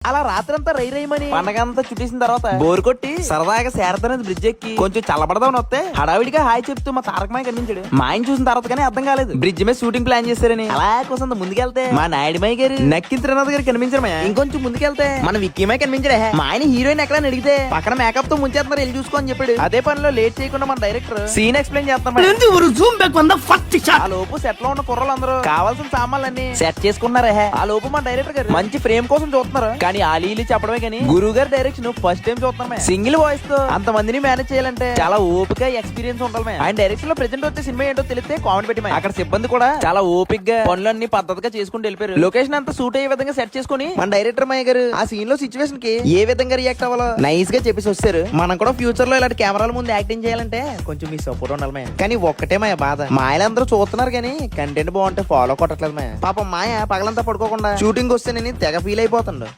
అలా రాత్రంతా రైమని పండగంతా చుట్టేసిన తర్వాత బోరు కొట్టి సరదాగా శారదానది బ్రిడ్జ్ ఎక్కి కొంచెం చల్లబడదామని వస్తే హడావిడిగా హాయ్ చెప్తూ మా తారకమాయ కనిపించాడు. మా ఆయన చూసిన తర్వాత కానీ అర్థం కాలేదు బ్రిడ్జ్ మీద షూటింగ్ ప్లాన్ చేశారని. అలా కోసం ముందుకెళ్తే మా నాయుడుమాయి గారు నక్కి త్రినాథ్ గారు కనిపించడమే. ఇంకొంచెం ముందుకెళ్తే మన విక్కీమాయి కనిపించడే. మా ఆయన హీరోయిన్ ఎక్కడ అడిగితే పక్కన మేకప్ తో ముంచేస్తున్నారు వెళ్ళి చూసుకో అని చెప్పాడు. అదే పనిలో లేట్ చేయకుండా మన డైరెక్టర్ సీన్ ఎక్స్ప్లెయిన్ చేస్తాం. ఆ లోపు సెట్ లో ఉన్న కుర్రలు అందరూ కావాల్సిన సామాన్లన్నీ సెట్ చేసుకున్నారే. ఆ లోపు మన డైరెక్టర్ గారు మంచి ఫ్రేమ్ కోసం చూస్తున్నారు. కానీ ఆలీలు చెప్పడమే కానీ గురువు గారి డైరెక్షన్ ఫస్ట్ టైం చూస్తున్నామే. సింగిల్ వాయిస్ తో అంత మందిని మేనేజ్ చేయాలంటే చాలా ఓపిక ఎక్స్పీరియన్స్ ఉండాలి. ఆయన డైరెక్షన్ లో ప్రెజెంట్ వచ్చే సినిమా ఏంటో తెలిస్తే కామెంట్ పెట్టి అక్కడ సిబ్బంది కూడా చాలా ఓపిక్ గా పనులన్నీ పద్ధతిగా చేసుకుని వెళ్ళిపోయారు. లొకేషన్ అంతా సూట్ అయ్యే విధంగా సెట్ చేసుకుని మన డైరెక్టర్ మయ్య గారు ఆ సీన్ లో సిచ్యువేషన్ కి ఏ విధంగా రియాక్ట్ అవ్వాలో నైస్ గా చెప్పేసి వస్తారు. మనం కూడా ఫ్యూచర్ లో ఇలాంటి కెమెరాల ముందు యాక్టింగ్ చేయాలంటే కొంచెం మీ సపోర్ట్ ఉండాలి. కానీ ఒక్కటే మాయ బాధ, మాయలందరూ చూస్తున్నారు కానీ కంటెంట్ బాగుంటే ఫాలో కొట్టట్లేదు. పాపం మాయ పగలంతా పడుకోకుండా షూటింగ్ వస్తేనని తెగ ఫీల్ అయిపోతుండు.